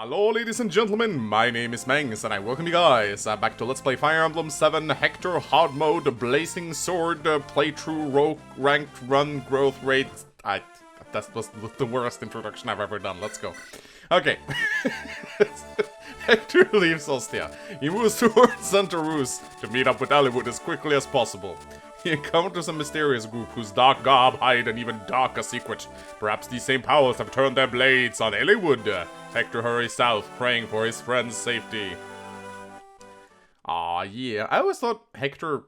Hello ladies and gentlemen, my name is Mangs and I welcome you guys back to Let's Play Fire Emblem 7 Hector Hard Mode Blazing Sword playthrough rogue ranked run growth rate. That was the worst introduction I've ever done. Let's go. Okay. Hector leaves Ostia. He moves towards Santa Ruz to meet up with Eliwood as quickly as possible. He encounters a mysterious group whose dark garb hide an even darker secret. Perhaps these same powers have turned their blades on Eliwood. Hector hurries south, praying for his friend's safety. Aw, yeah. I always thought Hector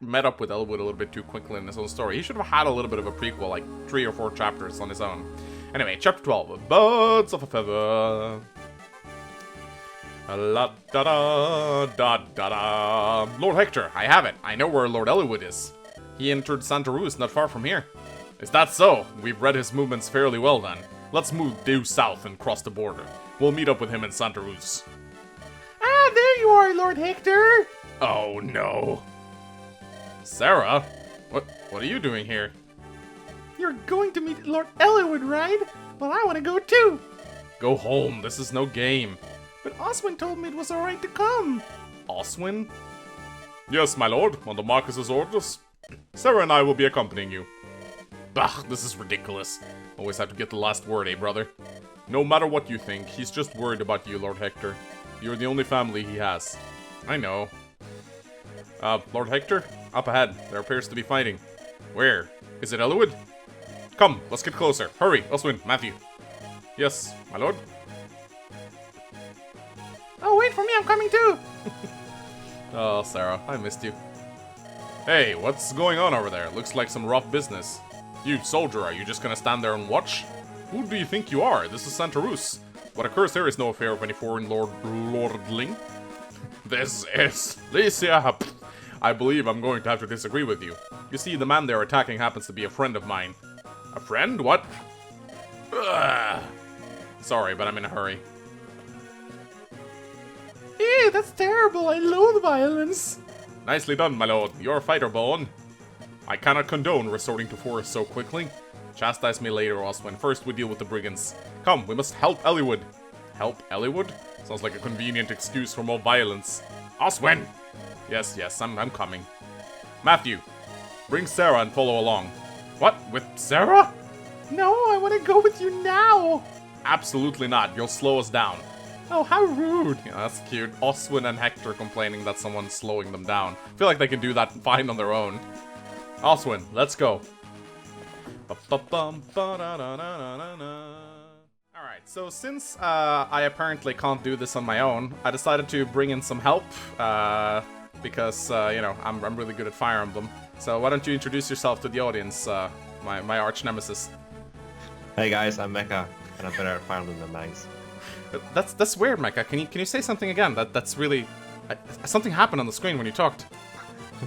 met up with Eliwood a little bit too quickly in his own story. He should have had a little bit of a prequel, like 3 or 4 chapters on his own. Anyway, chapter 12. Birds of a feather. La da da da da da. Lord Hector, I have it. I know where Lord Eliwood is. He entered Santa Ruz not far from here. Is that so? We've read his movements fairly well then. Let's move due south and cross the border. We'll meet up with him in Santa Ruz. Ah, there you are, Lord Hector! Oh no. Sarah? What are you doing here? You're going to meet Lord Eliwood, right? Well, I want to go too. Go home, this is no game. But Oswin told me it was alright to come. Oswin? Yes, my lord, on the Marcus's orders. Sarah and I will be accompanying you. Bah, this is ridiculous. Always have to get the last word, eh, brother? No matter what you think, he's just worried about you, Lord Hector. You're the only family he has. I know. Lord Hector? Up ahead. There appears to be fighting. Where? Is it Eliwood? Come, let's get closer. Hurry, Oswin, Matthew. Yes, my lord? Oh, wait for me, I'm coming too! Oh, Sarah, I missed you. Hey, what's going on over there? Looks like some rough business. You, soldier, are you just gonna stand there and watch? Who do you think you are? This is Santa Ruz. What occurs here is no affair of any foreign lordling. This is Lycia. I believe I'm going to have to disagree with you. You see, the man they're attacking happens to be a friend of mine. A friend? What? Ugh. Sorry, but I'm in a hurry. Ew, that's terrible. I loathe violence. Nicely done, my lord. You're a fighter born. I cannot condone resorting to force so quickly. Chastise me later, Oswin. First we deal with the brigands. Come, we must help Eliwood. Help Eliwood? Sounds like a convenient excuse for more violence. Oswin! Yes, I'm coming. Matthew, bring Sarah and follow along. What? With Sarah? No, I want to go with you now. Absolutely not. You'll slow us down. Oh, how rude. Yeah, that's cute. Oswin and Hector complaining that someone's slowing them down. I feel like they can do that fine on their own. Oswin, let's go. Alright, so since I apparently can't do this on my own, I decided to bring in some help. Because, you know, I'm really good at Fire Emblem. So why don't you introduce yourself to the audience, my arch nemesis. Hey guys, I'm Mecha, and I'm better at Fire Emblem than Mangs. That's weird, Mecha. Can you say something again? That's really... something happened on the screen when you talked.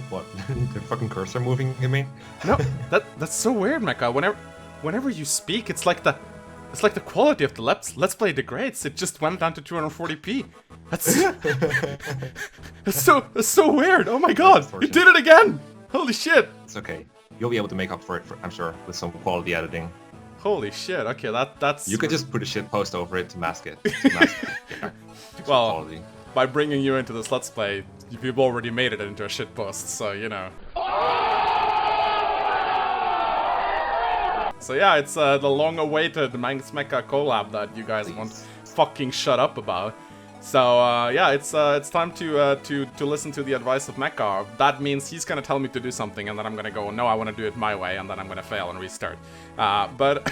What? The fucking cursor moving, you mean? No, that's so weird, Mecha. Whenever you speak, it's like the quality of the Let's Play degrades. It just went down to 240p. That's so weird. Oh my god, you did it again! Holy shit! It's okay. You'll be able to make up for it, I'm sure, with some quality editing. Holy shit, okay, that's... You could just put a shit post over it to mask it. Well, quality. By bringing you into this Let's Play, you've already made it into a shitpost, so, you know. So yeah, it's the long-awaited Mangs Mecha collab that you guys won't fucking shut up about. So yeah, it's time to listen to the advice of Mecha. That means he's gonna tell me to do something, and then I'm gonna go, no, I want to do it my way, and then I'm gonna fail and restart. But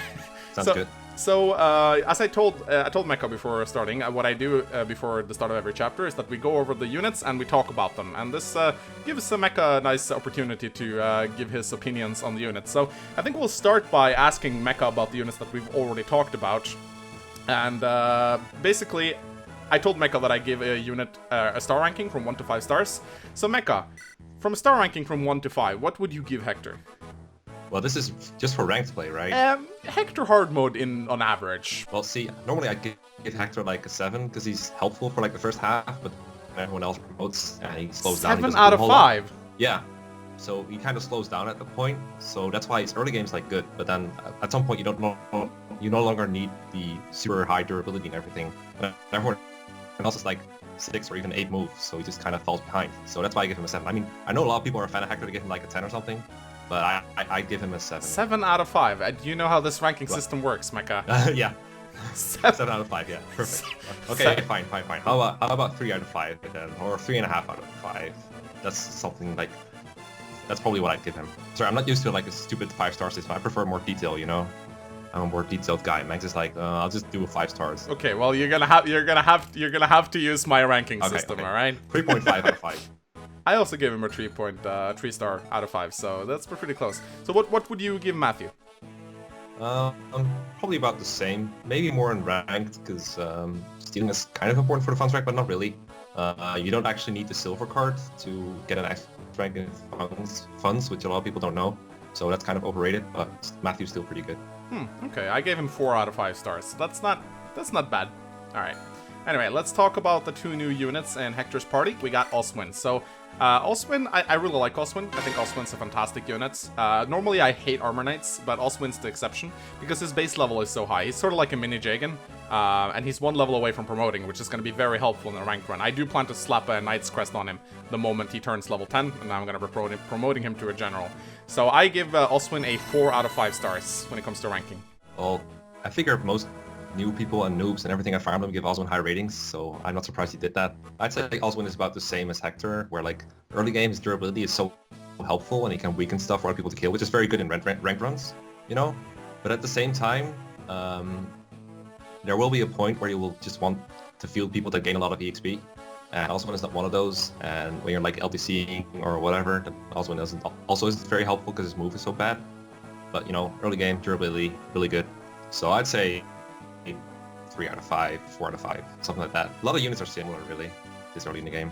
Sounds good. So, as I told Mecha before starting, what I do before the start of every chapter is that we go over the units and we talk about them. And this gives Mecha a nice opportunity to give his opinions on the units. So, I think we'll start by asking Mecha about the units that we've already talked about. And basically, I told Mecha that I give a unit a star ranking from 1 to 5 stars. So, Mecha, from a star ranking from 1 to 5, what would you give Hector? Well, this is just for ranked play, right? Hector hard mode on average. Well, see, normally I'd give Hector like a 7, because he's helpful for like the first half, but everyone else promotes and he slows down. 7 out of 5? Yeah. So he kind of slows down at the point, so that's why his early game's like good, but then at some point you don't know you no longer need the super high durability and everything. But everyone else is like 6 or even 8 moves, so he just kind of falls behind. So that's why I give him a 7. I mean, I know a lot of people are a fan of Hector to give him like a 10 or something, but I give him a 7. 7 out of 5. Do you know how this ranking system works, Mecha? Yeah. 7 out of 5, yeah. Perfect. Okay, fine. How about 3 out of 5 then? Or 3.5 out of 5? That's something like... That's probably what I'd give him. Sorry, I'm not used to like a stupid 5-star system. I prefer more detail, you know? I'm a more detailed guy. Mangs is like, I'll just do a 5 stars. Okay, well you're gonna have to use my ranking system, okay. alright? 3.5 out of 5. I also gave him a 3 star out of 5, so that's pretty close. So what would you give Matthew? Probably about the same. Maybe more in ranked, because stealing is kind of important for the funds rank, but not really. You don't actually need the silver card to get an extra rank in funds, which a lot of people don't know. So that's kind of overrated, but Matthew's still pretty good. Okay, I gave him 4 out of 5 stars. So that's not bad. Alright. Anyway, let's talk about the 2 new units in Hector's party. We got Oswin. So, Oswin, I really like Oswin. I think Oswin's a fantastic unit. Normally I hate Armor Knights, but Oswin's the exception, because his base level is so high. He's sort of like a mini Jagan, and he's 1 level away from promoting, which is going to be very helpful in the ranked run. I do plan to slap a Knight's Crest on him the moment he turns level 10, and I'm going to be promoting him to a General. So I give Oswin a 4 out of 5 stars when it comes to ranking. Well, I figure most new people and noobs and everything at Fire Emblem give Oswin high ratings, so I'm not surprised he did that. I'd say Oswin is about the same as Hector, where like early game his durability is so helpful and he can weaken stuff for other people to kill, which is very good in ranked runs, you know? But at the same time, there will be a point where you will just want to field people that gain a lot of EXP, and Oswin is not one of those, and when you're like LTCing or whatever, then Oswin also isn't very helpful because his move is so bad. But you know, early game, durability, really good. So I'd say 3 out of 5, 4 out of 5, something like that. A lot of units are similar, really, this early in the game.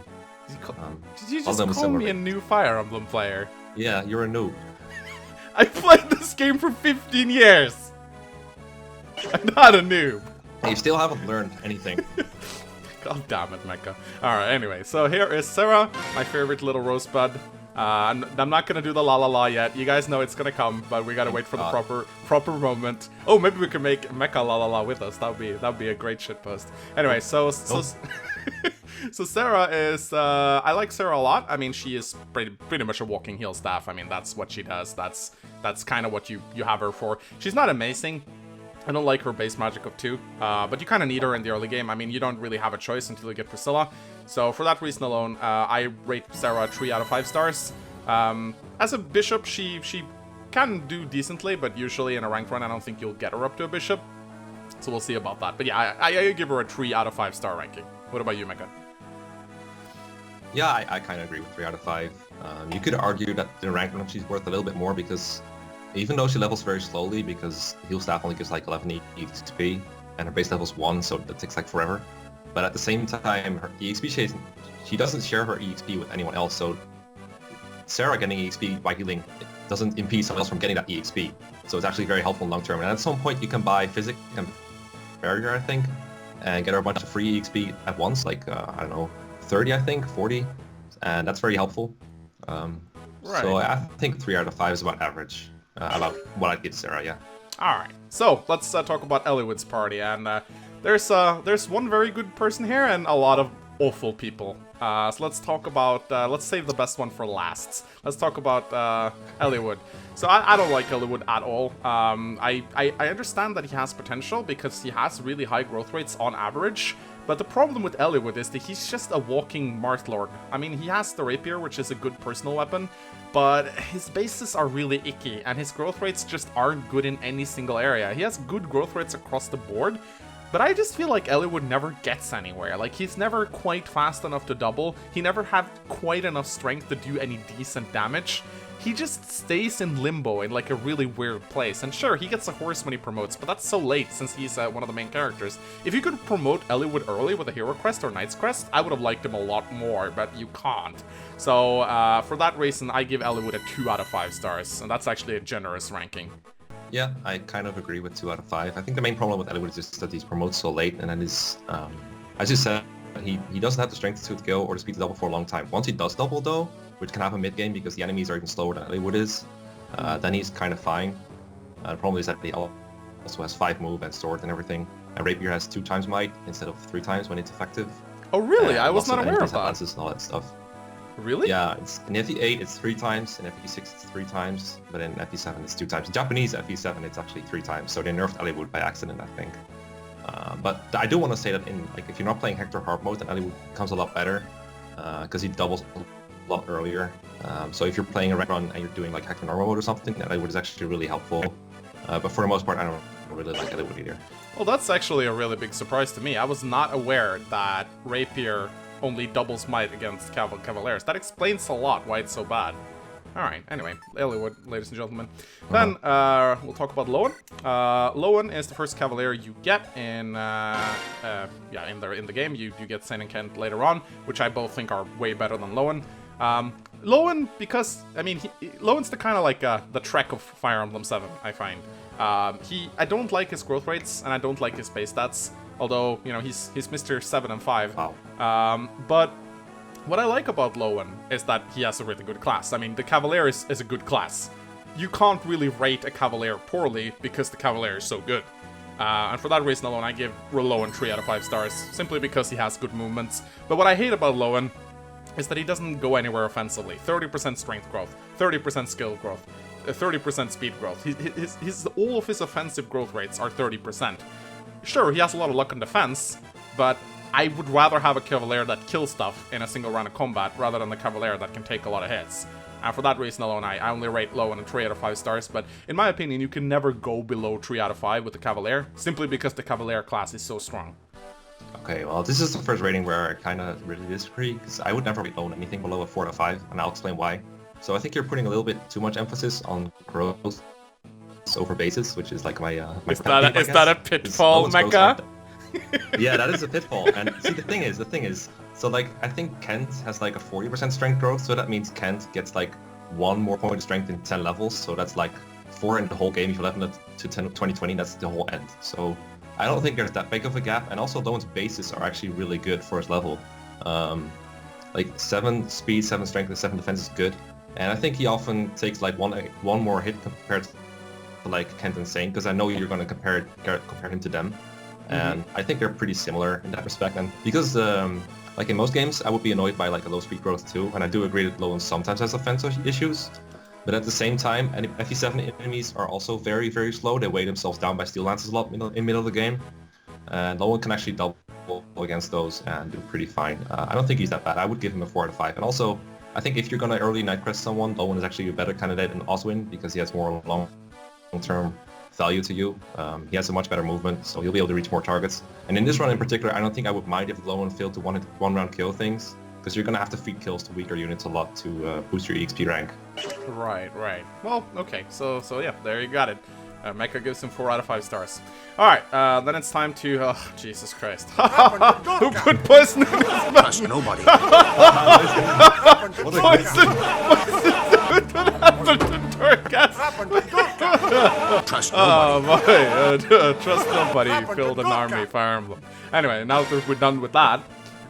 Did you just call me a new Fire Emblem player? Yeah, you're a noob. I played this game for 15 years! I'm not a noob! You still haven't learned anything. God damn it, Mecha. Alright, anyway, so here is Sarah, my favorite little rosebud. I'm not gonna do the la la la yet. You guys know it's gonna come, but we gotta wait for the proper moment. Oh, maybe we can make Mecha la la la with us. That'd be a great shitpost. Anyway, so Sarah is I like Sarah a lot. I mean, she is pretty much a walking heal staff. I mean, that's what she does. That's kind of what you have her for. She's not amazing. I don't like her base magic of 2, but you kind of need her in the early game. I mean, you don't really have a choice until you get Priscilla. So for that reason alone, I rate Sarah 3 out of 5 stars. As a bishop, she can do decently, but usually in a ranked run, I don't think you'll get her up to a bishop. So we'll see about that. But yeah, I give her a 3 out of 5 star ranking. What about you, Mecha? Yeah, I kind of agree with 3 out of 5. You could argue that in ranked run she's worth a little bit more because even though she levels very slowly, because heal staff only gives like 11 EXP and her base level's 1, so that takes like forever. But at the same time, her EXP she doesn't share her EXP with anyone else, so Sarah getting EXP by healing doesn't impede someone else from getting that EXP. So it's actually very helpful in long term. And at some point you can buy Physic and Barrier, I think, and get her a bunch of free EXP at once, like, I don't know, 30 I think, 40, and that's very helpful. Right. So I think 3 out of 5 is about average, about what I'd give Sarah, yeah. Alright, so let's talk about Eliwood's party, and there's one very good person here and a lot of awful people. So let's talk about, let's save the best one for last. Let's talk about Eliwood. So I don't like Eliwood at all. I understand that he has potential because he has really high growth rates on average, but the problem with Eliwood is that he's just a walking Marthlord. I mean, he has the Rapier, which is a good personal weapon, but his bases are really icky, and his growth rates just aren't good in any single area. He has good growth rates across the board, but I just feel like Eliwood never gets anywhere. Like, he's never quite fast enough to double, he never had quite enough strength to do any decent damage. He just stays in limbo in like a really weird place. And sure, he gets a horse when he promotes, but that's so late since he's one of the main characters. If you could promote Eliwood early with a Hero Crest or Knight's Crest, I would have liked him a lot more, but you can't. So for that reason, I give Eliwood a 2 out of 5 stars, and that's actually a generous ranking. Yeah, I kind of agree with 2 out of 5. I think the main problem with Eliwood is just that he's promotes so late, and then his, as you said, he doesn't have the strength to go or the speed to double for a long time. Once he does double though, which can happen mid-game because the enemies are even slower than Eliwood is, then he's kind of fine. The problem is that they all also has 5 move and sword and everything. And Rapier has 2 times might instead of 3 times when it's effective. Oh really? And I was lots not aware of anti-advances that. and all that stuff. Really? Yeah, in FE8 it's 3 times, in FE6 it's 3 times, but in FE7 it's 2 times. In Japanese FE7 it's actually 3 times, so they nerfed Eliwood by accident, I think. But I do want to say that if you're not playing Hector hard mode, then Eliwood becomes a lot better, because he doubles a lot earlier. So if you're playing a rank run and you're doing like Hector normal mode or something, then Eliwood is actually really helpful. But for the most part, I don't really like Eliwood either. Well, that's actually a really big surprise to me. I was not aware that Rapier only doubles might against Cavaliers. That explains a lot why it's so bad. Alright, anyway, Eliwood, ladies and gentlemen. Then, we'll talk about Lowen. Lowen is the first Cavalier you get in, in the game. You get Saint and Kent later on, which I both think are way better than Lowen. Lowen, because, I mean, Lowen's the kind of like the Trek of Fire Emblem 7, I find. I don't like his growth rates, and I don't like his base stats. Although, you know, he's Mr. 7 and 5. Wow. But what I like about Lowen is that he has a really good class. I mean, the Cavalier is a good class. You can't really rate a Cavalier poorly because the Cavalier is so good. And for that reason alone, I give Lowen 3 out of 5 stars, simply because he has good movements. But what I hate about Lowen is that he doesn't go anywhere offensively. 30% strength growth, 30% skill growth, 30% speed growth. All of his offensive growth rates are 30%. Sure, he has a lot of luck in defense, but I would rather have a Cavalier that kills stuff in a single round of combat rather than a Cavalier that can take a lot of hits. And for that reason alone, I only rate Lowen a 3 out of 5 stars, but in my opinion, you can never go below 3 out of 5 with the Cavalier, simply because the Cavalier class is so strong. Okay, well, this is the first rating where I kind of really disagree, because I would never rate Lowen anything below a 4 out of 5, and I'll explain why. So I think you're putting a little bit too much emphasis on growth over bases, which is like my is that a pitfall, Mecha? Yeah, that is a pitfall. And see, the thing is, so like I think Kent has like a 40% strength growth, so that means Kent gets like 1 more point of strength in 10 levels, so that's like 4 in the whole game. If you level it to 2020, that's the whole end. So I don't think there's that big of a gap, and also Lowen's bases are actually really good for his level. Like 7 speed, 7 strength, and 7 defense is good, and I think he often takes like one more hit compared to like Kent and Saint, because I know you're going to compare him to them, and I think they're pretty similar in that respect. And because like in most games, I would be annoyed by like a low speed growth too, and I do agree that Lowen sometimes has offensive issues, but at the same time, FE7 enemies are also very, very slow. They weigh themselves down by steel lances a lot in middle of the game, and Lowen can actually double against those and do pretty fine. I don't think he's that bad. I would give him a 4 out of 5, and also I think if you're going to early Nightcrest someone, Lowen is actually a better candidate than Oswin, because he has more long-term value to you. He has a much better movement, so you'll be able to reach more targets. And in this run in particular, I don't think I would mind if Lowen failed to one-round kill things, because you're going to have to feed kills to weaker units a lot to boost your EXP rank. Right. Well, okay, so yeah, there you got it. Mecha gives him 4 out of 5 stars. Alright, then it's time to... Oh, Jesus Christ. Who put poison in his mouth? Trust nobody. Trust Oh nobody. my, trust nobody, filled an army, Fire Emblem. Anyway, now that we're done with that,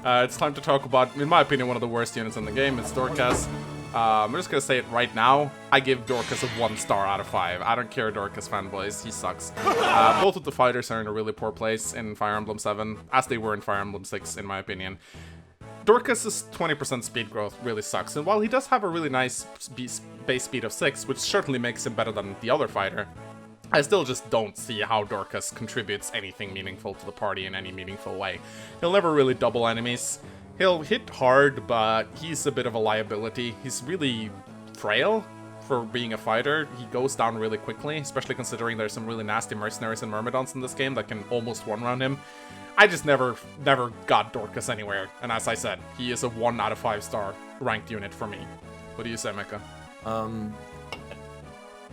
it's time to talk about, in my opinion, one of the worst units in the game. It's DORCAS. I'm just gonna say it right now. I give DORCAS a 1 star out of 5. I don't care, DORCAS fanboys. He sucks. Both of the fighters are in a really poor place in Fire Emblem 7, as they were in Fire Emblem 6, in my opinion. DORCAS' 20% speed growth really sucks, and while he does have a really nice base speed of 6, which certainly makes him better than the other fighter, I still just don't see how DORCAS contributes anything meaningful to the party in any meaningful way. He'll never really double enemies. He'll hit hard, but he's a bit of a liability. He's really frail for being a fighter. He goes down really quickly, especially considering there's some really nasty mercenaries and myrmidons in this game that can almost one-round him. I just never got DORCAS anywhere, and as I said, he is a 1 out of 5 star ranked unit for me. What do you say, Mecha?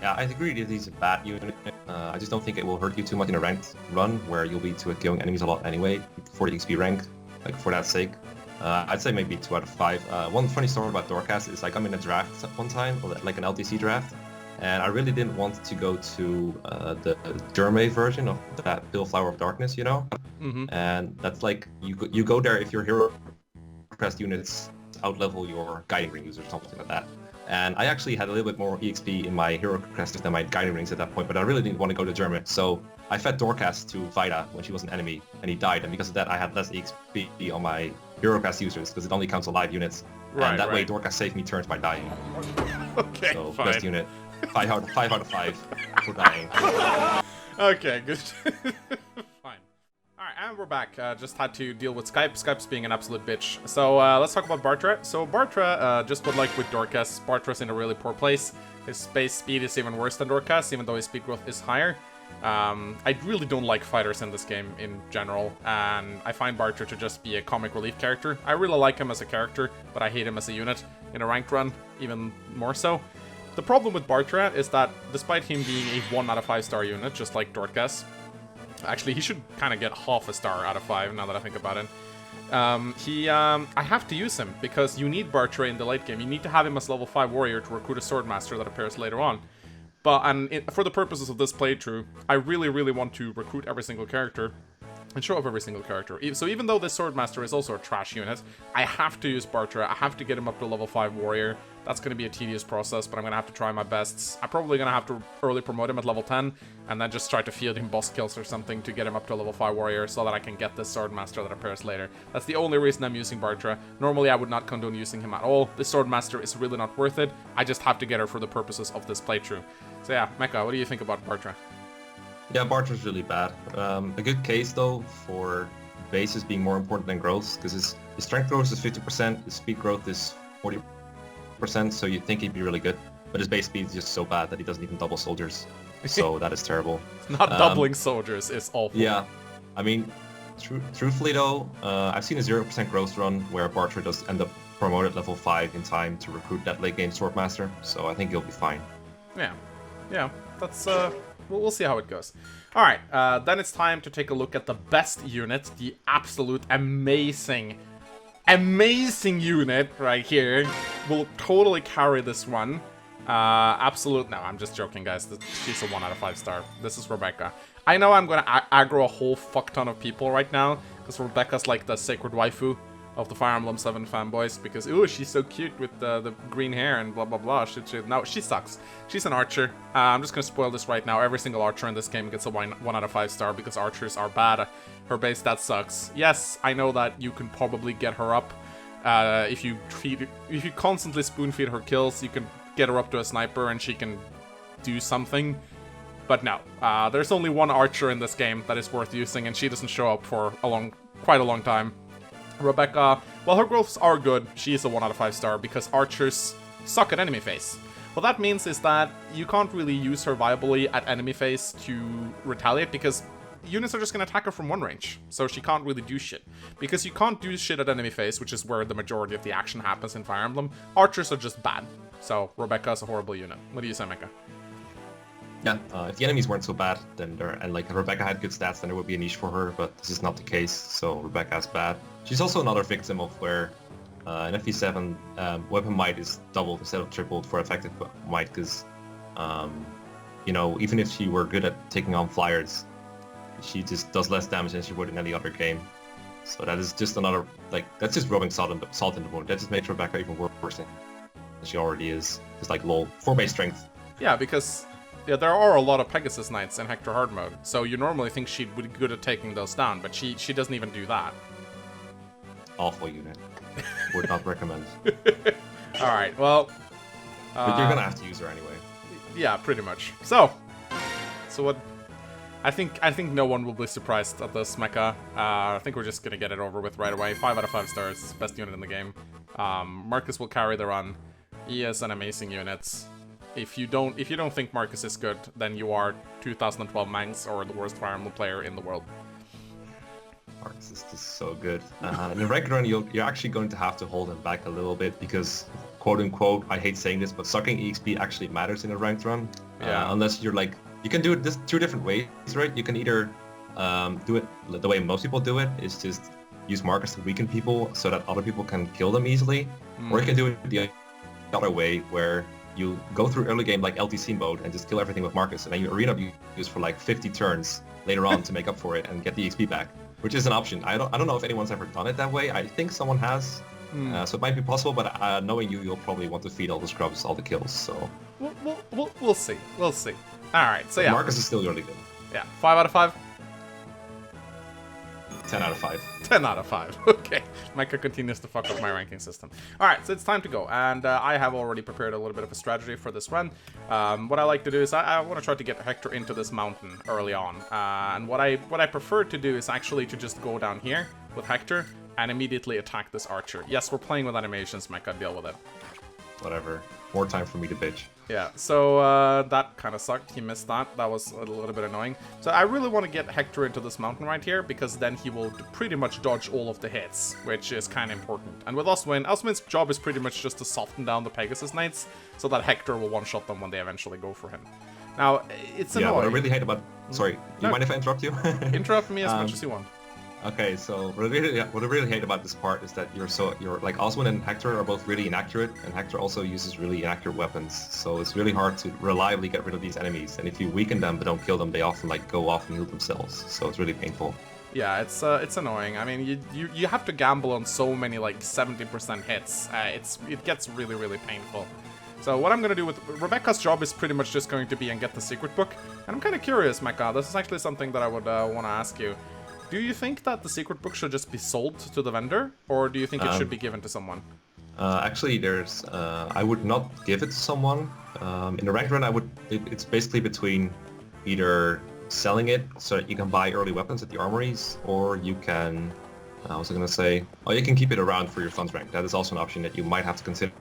Yeah, I agree that he's a bad unit. I just don't think it will hurt you too much in a ranked run, where you'll be killing enemies a lot anyway, for the XP rank, like for that sake. I'd say maybe 2 out of 5. One funny story about DORCAS is like I'm in a draft one time, like an LTC draft, and I really didn't want to go to the Derme version of that Bill Flower of Darkness, you know? And that's like, you go there if your hero crest units outlevel your Guiding Ring users or something like that. And I actually had a little bit more EXP in my hero crest than my guiding rings at that point, but I really didn't want to go to German. So I fed DORCAS to Vida when she was an enemy, and he died. And because of that, I had less EXP on my hero crest users, because it only counts alive units. Right, and that way right. DORCAS saved me turns by dying. Okay, So fine. best unit. 5 out of 5 for dying. Okay, good. Fine. Alright, and we're back. Just had to deal with Skype. Skype's being an absolute bitch. So let's talk about BARTRE. So BARTRE, just like with DORCAS, BARTRE's in a really poor place. His base speed is even worse than DORCAS, even though his speed growth is higher. I really don't like fighters in this game in general, and I find BARTRE to just be a comic relief character. I really like him as a character, but I hate him as a unit in a ranked run, even more so. The problem with BARTRE is that, despite him being a 1 out of 5 star unit, just like DORCAS, actually he should kind of get half a star out of 5 now that I think about it. I have to use him, because you need BARTRE in the late game. You need to have him as level 5 warrior to recruit a swordmaster that appears later on. But for the purposes of this playthrough, I really want to recruit every single character and show off every single character. So even though this swordmaster is also a trash unit, I have to use BARTRE. I have to get him up to level 5 warrior. That's going to be a tedious process, but I'm going to have to try my best. I'm probably going to have to early promote him at level 10, and then just try to field him boss kills or something to get him up to level 5 warrior, so that I can get this swordmaster that appears later. That's the only reason I'm using BARTRE. Normally I would not condone using him at all. This swordmaster is really not worth it. I just have to get her for the purposes of this playthrough. So yeah, Mecha, what do you think about BARTRE? Yeah, BARTRE's really bad. A good case, though, for bases being more important than growth, because his strength growth is 50%, his speed growth is 40%, so you'd think he'd be really good. But his base speed is just so bad that he doesn't even double soldiers. So that is terrible. Not doubling soldiers is awful. Yeah. I mean, truthfully, though, I've seen a 0% growth run where BARTRE does end up promoted level 5 in time to recruit that late game swordmaster, so I think he'll be fine. Yeah, that's, we'll see how it goes. Alright, then it's time to take a look at the best unit, the absolute amazing unit right here. Will totally carry this one. No, I'm just joking, guys. She's a 1 out of 5 star. This is Rebecca. I know I'm gonna aggro a whole fuck ton of people right now, because Rebecca's like the sacred waifu of the Fire Emblem 7 fanboys, because, ooh, she's so cute with the green hair and blah blah blah. No, she sucks. She's an archer. I'm just gonna spoil this right now. Every single archer in this game gets a 1 out of 5 star, because archers are bad. Her base stat sucks. Yes, I know that you can probably get her up. If you constantly spoon feed her kills, you can get her up to a sniper and she can do something. But no, there's only one archer in this game that is worth using, and she doesn't show up for quite a long time. Rebecca, well, her growths are good. She is a 1 out of 5 star because archers suck at enemy phase. What that means is that you can't really use her viably at enemy phase to retaliate, because units are just going to attack her from one range, so she can't really do shit. Because you can't do shit at enemy phase, which is where the majority of the action happens in Fire Emblem, archers are just bad. So Rebecca is a horrible unit. What do you say, Mecha? Yeah, if the enemies weren't so bad, then like Rebecca had good stats, then there would be a niche for her, but this is not the case, so Rebecca's bad. She's also another victim of where in FE7 weapon might is doubled instead of tripled for effective might, because you know, even if she were good at taking on flyers, she just does less damage than she would in any other game. So that is just another, like, that's just rubbing salt in the wound. That just makes Rebecca even worse than she already is. It's like lol, 4 base strength. Yeah, because there are a lot of Pegasus Knights in Hector hard mode, so you normally think she'd be good at taking those down, but she doesn't even do that. Awful unit. Would not recommend. Alright, well... but you're gonna have to use her anyway. Yeah, pretty much. So what... I think no one will be surprised at this Mecha. I think we're just gonna get it over with right away. 5 out of 5 stars, best unit in the game. Marcus will carry the run. He is an amazing unit. If you don't think Marcus is good, then you are 2012 Mangs or the worst Fire Emblem player in the world. Marcus is just so good. In the regular run, you're actually going to have to hold him back a little bit because, quote unquote, I hate saying this, but sucking EXP actually matters in a ranked run. Yeah. Unless you're like, you can do it 2 different ways, right? You can either do it the way most people do it, is just use Marcus to weaken people so that other people can kill them easily, or you can do it the other way where you go through early game like LTC mode and just kill everything with Marcus, and then you arena use for like 50 turns later on to make up for it and get the XP back, which is an option. I don't know if anyone's ever done it that way. I think someone has. So it might be possible, but knowing you, you'll probably want to feed all the scrubs all the kills. So We'll see. We'll see. All right. So yeah, Marcus is still really good. yeah, 5 out of 5. 10 out of 5. 10 out of 5. Okay. Micah continues to fuck up my ranking system. Alright, so it's time to go. And I have already prepared a little bit of a strategy for this run. What I like to do is I want to try to get Hector into this mountain early on. And what I prefer to do is actually to just go down here with Hector and immediately attack this archer. Yes, we're playing with animations, Micah, deal with it. Whatever. More time for me to bitch. Yeah, so that kind of sucked. He missed that. That was a little bit annoying. So I really want to get Hector into this mountain right here, because then he will pretty much dodge all of the hits, which is kind of important. And with Oswin's job is pretty much just to soften down the Pegasus Knights, so that Hector will one-shot them when they eventually go for him. Now, it's annoying. Yeah, what I really hate about... Sorry, do you mind if I interrupt you? Interrupt me as much as you want. Okay, so what I really hate about this part is that you're like Oswin and Hector are both really inaccurate, and Hector also uses really inaccurate weapons. So it's really hard to reliably get rid of these enemies. And if you weaken them but don't kill them, they often like go off and heal themselves. So it's really painful. Yeah, it's annoying. I mean, you have to gamble on so many like 70% hits. It gets really painful. So what I'm gonna do with Rebecca's job is pretty much just going to be and get the secret book. And I'm kind of curious, Mecca. This is actually something that I would want to ask you. Do you think that the secret book should just be sold to the vendor, or do you think it should be given to someone? Actually, I would not give it to someone. In the ranked run, it's basically between either selling it so that you can buy early weapons at the armories, or you can, I was gonna say, you can keep it around for your funds rank. That is also an option that you might have to consider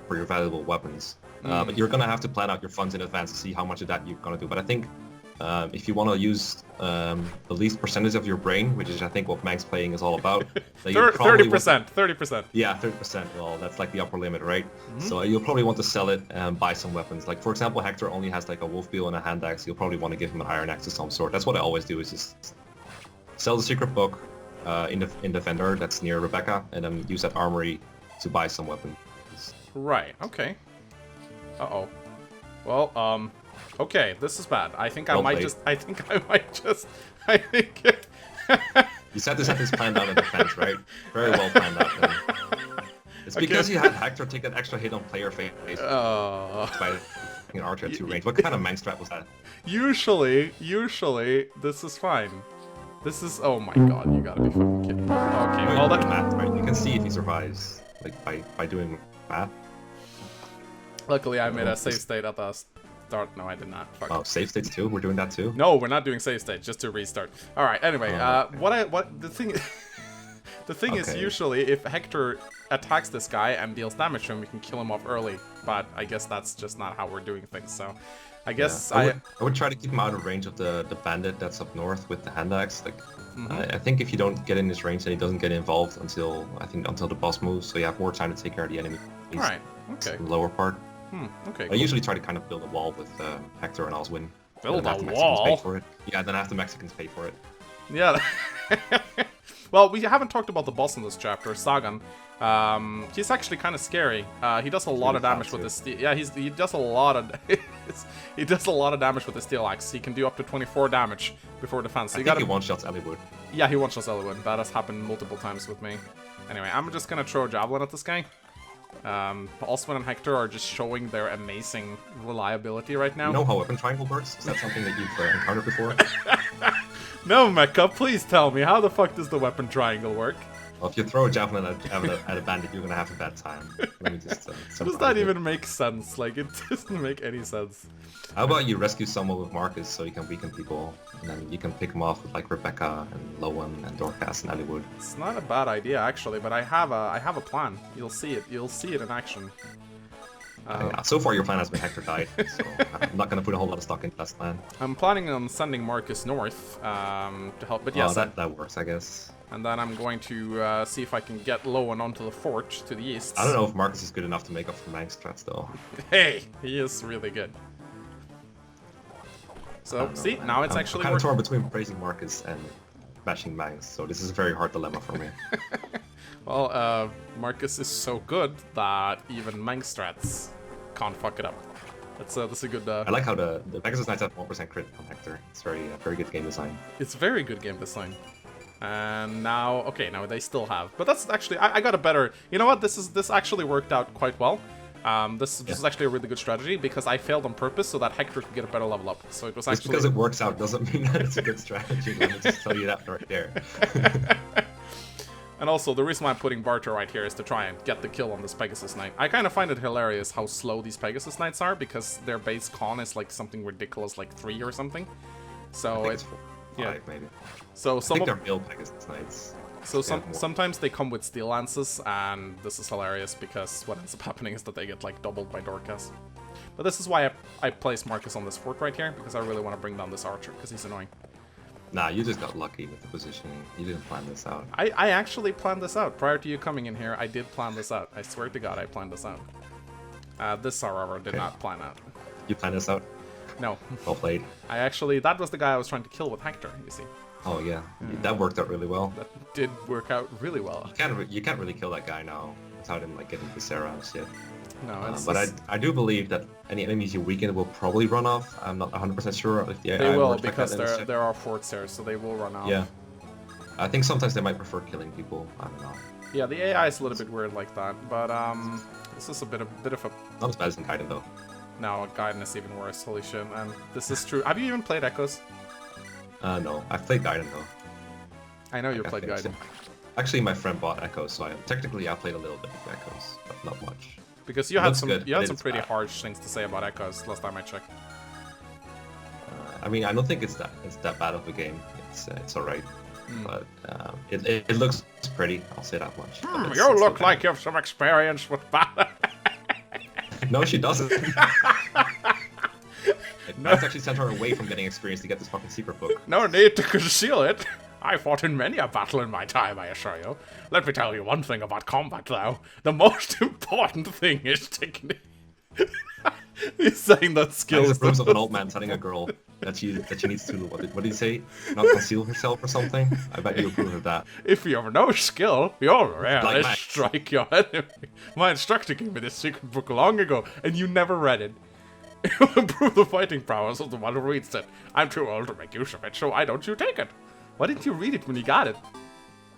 for your valuable weapons. But you're gonna have to plan out your funds in advance to see how much of that you're gonna do. But I think if you want to use the least percentage of your brain, which is I think what Mangs playing is all about. 30%. 30%. Yeah, 30%. Well, that's like the upper limit, right? So you'll probably want to sell it and buy some weapons. Like, for example, Hector only has like a wolf beal and a hand axe. You'll probably want to give him an iron axe of some sort. That's what I always do, is just sell the secret book in the vendor that's near Rebecca, and then use that armory to buy some weapons. Right, okay. Uh-oh. Well, okay, this is bad. I think I might just... You said this had this planned out in defense, right? Very well planned out then. It's because you had Hector take that extra hit on player face by an archer at 2 range. What kind of Mangs strat was that? Usually, this is fine. This is... Oh my god, you gotta be fucking kidding me. Okay, well that... math, right? You can see if he survives, like, by doing math. Luckily, I made a save state at the start. No, I did not. Fuck. Oh, save states too? We're doing that too? No, we're not doing save state, just to restart. Alright, anyway, the thing is, usually, if Hector attacks this guy and deals damage to him, we can kill him off early. But I guess that's just not how we're doing things, so... I guess I would try to keep him out of range of the bandit that's up north with the hand axe. Like, I think if you don't get in his range, then he doesn't get involved until the boss moves, so you have more time to take care of the enemy. Alright, okay. The lower part. Okay, I usually try to kind of build a wall with Hector and Oswin. Build a wall? Pay for it. Yeah, then have the Mexicans pay for it. Yeah. Well, we haven't talked about the boss in this chapter, Sagan. He's actually kind of scary. He does a lot of damage with his steel. Yeah, he does a lot of he does a lot of damage with the steel axe. He can do up to 24 damage before defense. So I think he one-shots Eliwood. Yeah, he one-shots Eliwood. That has happened multiple times with me. Anyway, I'm just gonna throw a javelin at this guy. Oswin and Hector are just showing their amazing reliability right now. You know how weapon triangle works? Is that something that you've encountered before? No, Mecha, please tell me, how the fuck does the weapon triangle work? Well, if you throw a javelin at a bandit, you're gonna have a bad time. Let me just... does that even make sense? Like, it doesn't make any sense. How about you rescue someone with Marcus so you can weaken people, and then you can pick them off with like Rebecca and Lowen and DORCAS and Eliwood. It's not a bad idea actually, but I have a plan. You'll see it. You'll see it in action. So far your plan has been Hector died, so I'm not gonna put a whole lot of stock into that plan. I'm planning on sending Marcus north to help, but yes. Oh, that works, I guess. And then I'm going to see if I can get Lowen onto the fort to the east. I don't know if Marcus is good enough to make up for Mangs strats though. Hey, he is really good. So, see, now it's actually... I'm kind of torn between praising Marcus and bashing Mangs, so this is a very hard dilemma for me. Well, Marcus is so good that even Mangs strats can't fuck it up. That's a good... I like how the Pegasus Knights have 1% crit on Hector. It's very good game design. It's very good game design. And now, okay, now they still have. But that's actually, I got a better, you know what, this actually worked out quite well. This is actually a really good strategy because I failed on purpose so that Hector could get a better level up. So it was Just actually... because it works out doesn't mean that it's a good strategy. Let me just tell you that right there. And also, the reason why I'm putting BARTRE right here is to try and get the kill on this Pegasus Knight. I kind of find it hilarious how slow these Pegasus Knights are because their base con is like something ridiculous, like 3 or something. So it's 5, maybe. So I some think of they're real Pegasus Knights. So sometimes they come with steel lances, and this is hilarious because what ends up happening is that they get like doubled by DORCAS. But this is why I place Marcus on this fort right here, because I really want to bring down this archer, because he's annoying. Nah, you just got lucky with the positioning. You didn't plan this out. I actually planned this out. Prior to you coming in here, I did plan this out. I swear to God, I planned this out. This, however, did not plan out. You planned this out? No. Well played. That was the guy I was trying to kill with Hector, you see. Oh yeah, that worked out really well. That did work out really well. You can't really kill that guy now without him like getting the Sarah and shit. No, it's but I do believe that any enemies you weaken will probably run off. I'm not 100% sure if the AI they will, works like because that there are forts there, so they will run off. Yeah. I think sometimes they might prefer killing people. I don't know. Yeah, the AI is a little bit weird like that, but this is a bit of a... Not as bad as in Gaiden though. No, Gaiden is even worse, holy shit, and this is true. Have you even played Echoes? No, I've played Gaiden though. I know you played Gaiden. Actually, my friend bought Echoes, so technically I played a little bit of Echoes, but not much. Because you had some pretty bad. harsh things to say about Echoes last time I checked. I mean, I don't think it's that bad of a game. It's alright, but it looks pretty. I'll say that much. You look like you have some experience with battle. No, she doesn't. I've actually sent her away from getting experience to get this fucking secret book. No need to conceal it. I fought in many a battle in my time, I assure you. Let me tell you one thing about combat, though. The most important thing is technique. He's saying that skill is the of an old man telling a girl that she needs to, what did he say? Not conceal herself or something? I bet you approve of that. If you have no skill, you'll rarely Like strike your enemy. My instructor gave me this secret book long ago, and you never read it. It will improve the fighting prowess of the one who reads it. I'm too old to make use of it, so why don't you take it? Why didn't you read it when you got it?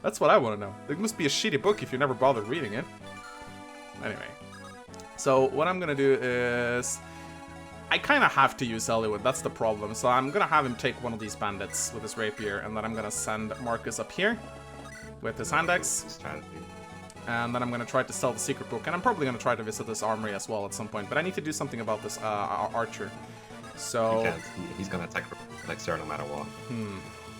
That's what I want to know. It must be a shitty book if you never bothered reading it. Anyway. So, what I'm gonna do is... I kind of have to use Eliwood, that's the problem. So I'm gonna have him take one of these bandits with his rapier, and then I'm gonna send Marcus up here with his hand axe. And then I'm gonna try to sell the secret book, and I'm probably gonna try to visit this armory as well at some point. But I need to do something about this archer. So... He can't. He's gonna attack Sarah no matter what.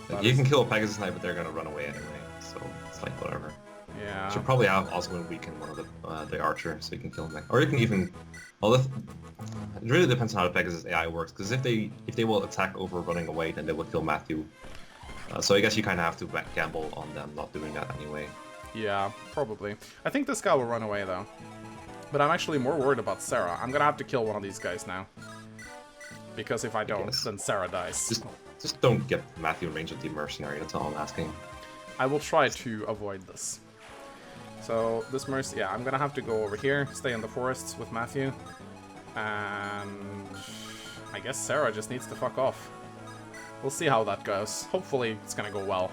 Like, you can kill a Pegasus Knight, but they're gonna run away anyway, so it's like whatever. Yeah. Should probably have Oswin weaken one of the archer, so you can kill him. Or you can even... Well, it really depends on how the Pegasus AI works, because if they will attack over running away, then they will kill Matthew. So I guess you kind of have to gamble on them not doing that anyway. Yeah, probably. I think this guy will run away, though. But I'm actually more worried about Sarah. I'm gonna have to kill one of these guys now. Because if I don't, then Sarah dies. Just don't get Matthew in range of the mercenary, that's all I'm asking. I will try to avoid this. So, this mercy, yeah, I'm gonna have to go over here, stay in the forests with Matthew. And... I guess Sarah just needs to fuck off. We'll see how that goes. Hopefully, it's gonna go well.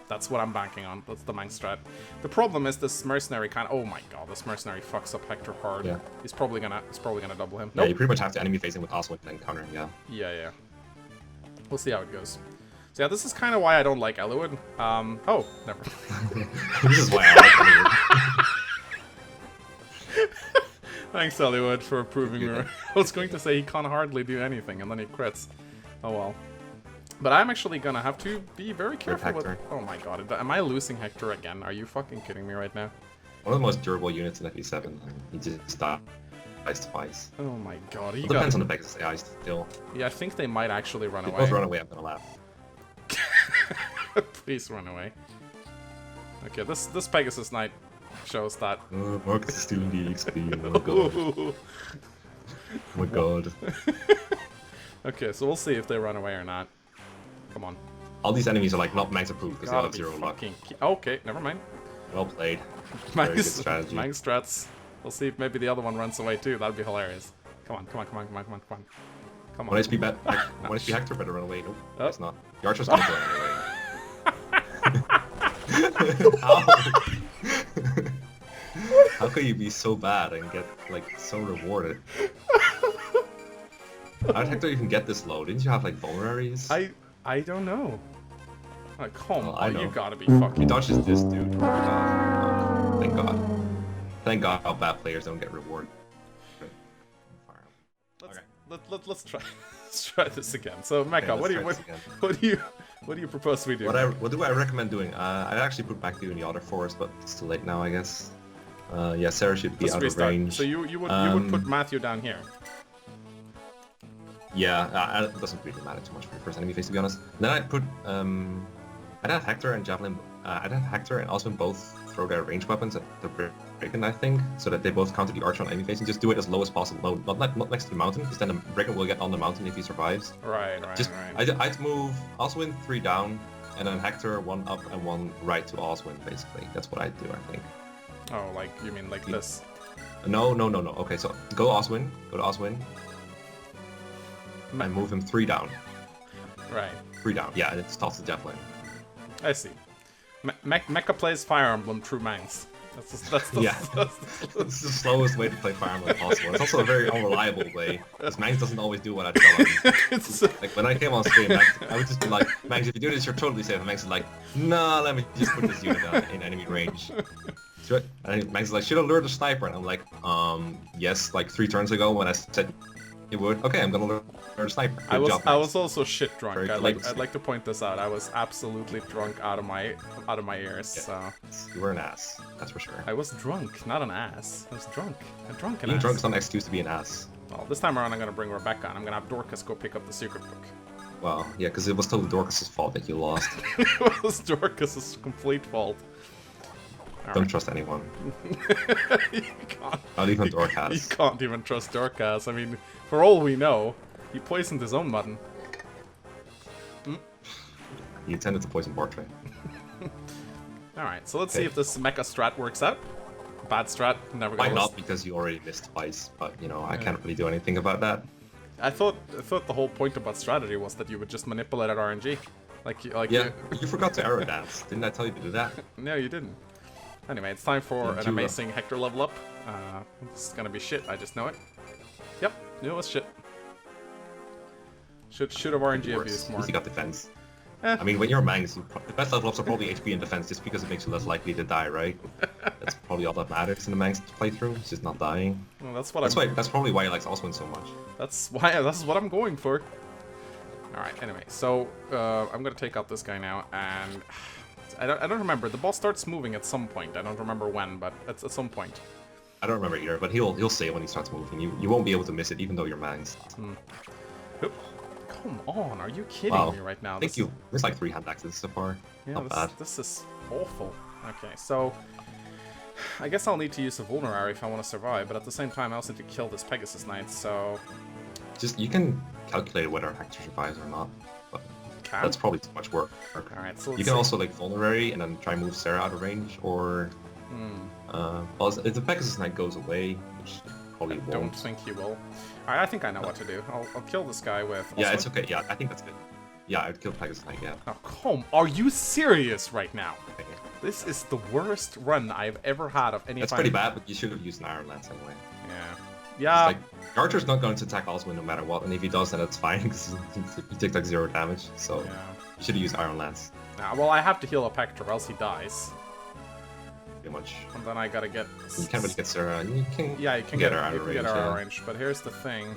That's what I'm banking on. That's the Mangs strat. The problem is this mercenary kind of... Oh my god, this mercenary fucks up Hector hard. Yeah. He's probably gonna double him. Yeah, Nope. you pretty much have to enemy face him with Oswin and then counter him, yeah. Yeah. We'll see how it goes. So yeah, this is kind of why I don't like Eliwood. Oh, never. This is why I like Eliwood. Thanks, Eliwood, for proving me right. I was going to say he can't hardly do anything, and then he crits. Oh well. But I'm actually gonna have to be very careful with... Oh my god, am I losing Hector again? Are you fucking kidding me right now? One of the most durable units in FE7. He just dies twice. Oh my god, It depends on the Pegasus AI still. Yeah, I think they might actually run away. If both run away, I'm gonna laugh. Please run away. Okay, this Pegasus Knight shows that... Marcus is stealing the XP, oh my god. Oh my god. Okay, so we'll see if they run away or not. Come on. All these enemies are like not Mangs approved because they Gotta have be 0 luck. Okay, never mind. Well played. Very good strategy. Mangs strats. We'll see if maybe the other one runs away too. That'd be hilarious. Come on. Come on. One HP Hector better run away. Nope, Oh. it's not. The archer's gonna go anyway. How? How could you be so bad and get like so rewarded? How did Hector even get this low? Didn't you have like vulneraries? I don't know. Like, come I on, know. you gotta be He fucking. dodges this dude. Thank God. Thank God how bad players don't get rewarded. Let's try. Let's try this again. So, Mecha, let's what try this again. do you propose we do? What do I recommend doing? I'd actually put back to in the other forest, but it's too late now, I guess. Yeah, Sarah should be Let's out restart. of range. So you would put Matthew down here. Yeah, it doesn't really matter too much for the first enemy phase, to be honest. Then I'd put I'd have Hector and Javelin. I'd have Hector and Osmond both throw their ranged weapons at the Brigand, I think, so that they both counter the archer on enemy phase and just do it as low as possible. No, not next to the mountain, because then the Brigand will get on the mountain if he survives. Right. I'd move Oswin 3 down, and then Hector 1 up and 1 right to Oswin, basically. That's what I'd do, I think. Oh, like, you mean like this? No. Okay, so go to Oswin, and move him 3 down. Right. 3 down, yeah, and it's toss the Javelin. I see. Mecha plays Fire Emblem through Mangs. That's the Yeah. It's the slowest way to play Fire Emblem possible. It's also a very unreliable way, because Mangs doesn't always do what I tell him. Like, when I came on stream, I would just be like, Mangs, if you do this, you're totally safe. And Mangs is like, nah, let me just put this unit in enemy range. And Mangs is like, should I lure the sniper? And I'm like, yes, like 3 turns ago when I said you would. Okay, I'm gonna lure the sniper. I Good job, was Mangs. also shit drunk. Very I'd like to point this out. I was absolutely drunk out of my ears. Yeah. So You were an ass, that's for sure. I was drunk, not an ass. I was drunk. A drunken Being ass. drunk is not an excuse to be an ass. Well, this time around I'm gonna bring Rebecca and I'm gonna have Dorcas go pick up the secret book. Well, yeah, because it was totally Dorcas' fault that you lost. It was Dorcas' complete fault. Don't trust anyone. You can't. Not even You Dorcas. can't even trust Dorcas. I mean, for all we know, he poisoned his own mutton. He intended to poison BARTRE. Alright, so let's see if this mecha strat works out. Bad strat, never gonna Might not list. because you already missed twice, but you know, I can't really do anything about that. I thought the whole point about strategy was that you would just manipulate at RNG. Yeah, you forgot to arrow dance. Didn't I tell you to do that? No, you didn't. Anyway, it's time for an Jura. amazing Hector level up. This is gonna be shit, I just know it. Yep, knew it was shit. Should have RNG abused At more. least you got defense. Eh. I mean, when you're Mangs, the best level ups are probably HP and defense, just because it makes you less likely to die, right? That's probably all that matters in the Mangs playthrough. It's just not dying. Well, that's what That's probably why he likes Oswin so much. That's what I'm going for. Alright, anyway, so I'm gonna take out this guy now, and I don't remember. The ball starts moving at some point. I don't remember when, but it's at some point. I don't remember either, but he'll say it when he starts moving. You won't be able to miss it, even though you're Mangs. Oop. Come on, are you kidding Wow. me right now? I think you missed like 3 hand axes so far. Yeah, Not bad. this is awful. Okay, so I guess I'll need to use a vulnerary if I want to survive, but at the same time I also need to kill this Pegasus Knight, so... Just, you can calculate whether Hector survives or not, but Can? that's probably too much work. Alright, so let's You can see. also like vulnerary and then try and move Sarah out of range, or well, if the Pegasus Knight goes away, which probably Don't won't. think he will. Alright, I think I know what to do. I'll kill this guy with... Yeah, Oswin. it's okay. Yeah, I think that's good. Yeah, I'd kill Pegasus Knight. Yeah. Oh, come... Are you serious right now? Okay. This is the worst run I've ever had of any That's Fire pretty bad, but you should have used an Iron Lance anyway. Yeah. It's Yeah, like, Archer's not going to attack Oswin no matter what, and if he does, then that's fine, because he takes like 0 damage, so yeah. you should have used Iron Lance, Nah, well, I have to heal up Hector, or else he dies. pretty much. And then I gotta get... You can't really get Sarah, you can, Yeah, you can get get her out you of can range. get her out of yeah. range, but here's the thing.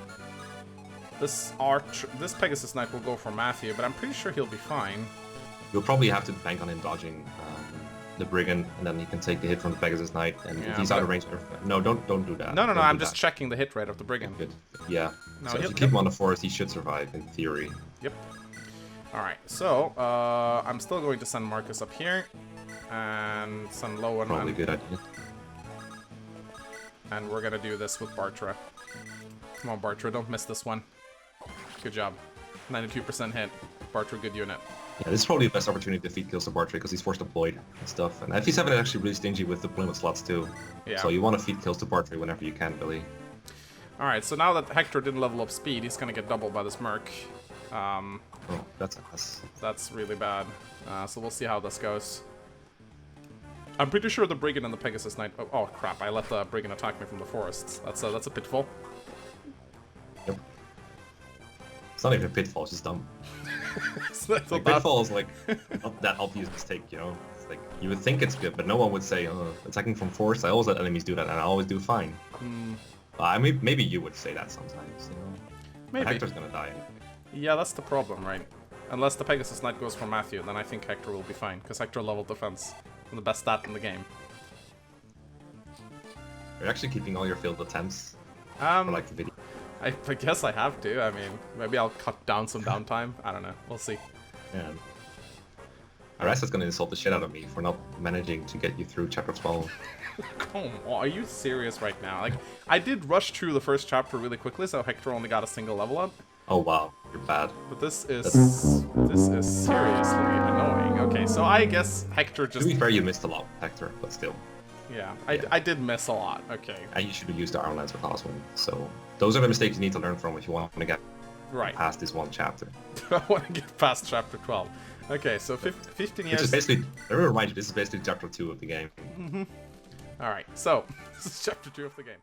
This Pegasus Knight will go for Matthew, but I'm pretty sure he'll be fine. You'll probably have to bank on him dodging the Brigand, and then he can take the hit from the Pegasus Knight, and Yeah, if he's but- out of range... No, don't do that. No, Don't I'm do just that. checking the hit rate of the Brigand. Good. Yeah. No, So if he'll- you keep him on the forest, he should survive, in theory. Yep. Alright, so, I'm still going to send Marcus up here, and send Lowen, Probably a good idea. and we're gonna do this with BARTRE. Come on, BARTRE, don't miss this one. Good job. 92% hit. BARTRE, good unit. Yeah, this is probably the best opportunity to feed kills to BARTRE, because he's force deployed and stuff. And FE7 is actually really stingy with deployment slots too. Yeah. So you want to feed kills to BARTRE whenever you can, Billy. Alright, so now that Hector didn't level up speed, he's gonna get doubled by this Merc. Oh, that's a mess. That's really bad. So we'll see how this goes. I'm pretty sure the Brigand and the Pegasus Knight... Oh, crap, I let the Brigand attack me from the forests. That's a pitfall. Yep. It's not even a pitfall, it's just dumb. So that's Like, about- pitfall is like not that obvious mistake, you know? It's like, you would think it's good, but no one would say, attacking from force, I always let enemies do that, and I always do fine. Maybe you would say that sometimes, you know? Maybe. But Hector's gonna die. Yeah, that's the problem, right? Unless the Pegasus Knight goes for Matthew, then I think Hector will be fine, because Hector leveled defense. And the best stat in the game. You're actually keeping all your failed attempts for like the video. I guess I have to. I mean, maybe I'll cut down some downtime. I don't know. We'll see. Yeah. Arasa's gonna insult the shit out of me for not managing to get you through chapter 12. Come on, are you serious right now? Like, I did rush through the first chapter really quickly, so Hector only got a single level up. Oh wow, you're bad. But this is seriously annoying. Okay, so I guess Hector To just... be fair, you missed a lot, Hector, but still. Yeah, I did miss a lot. Okay. And you should have used the Iron Lance with Oswin. So those are the mistakes you need to learn from if you want to get Right. past this one chapter. I want to get past chapter 12. Okay, so 15 Which years... is basically, let me remind you, this is basically chapter 2 of the game. Alright, so, this is chapter 2 of the game.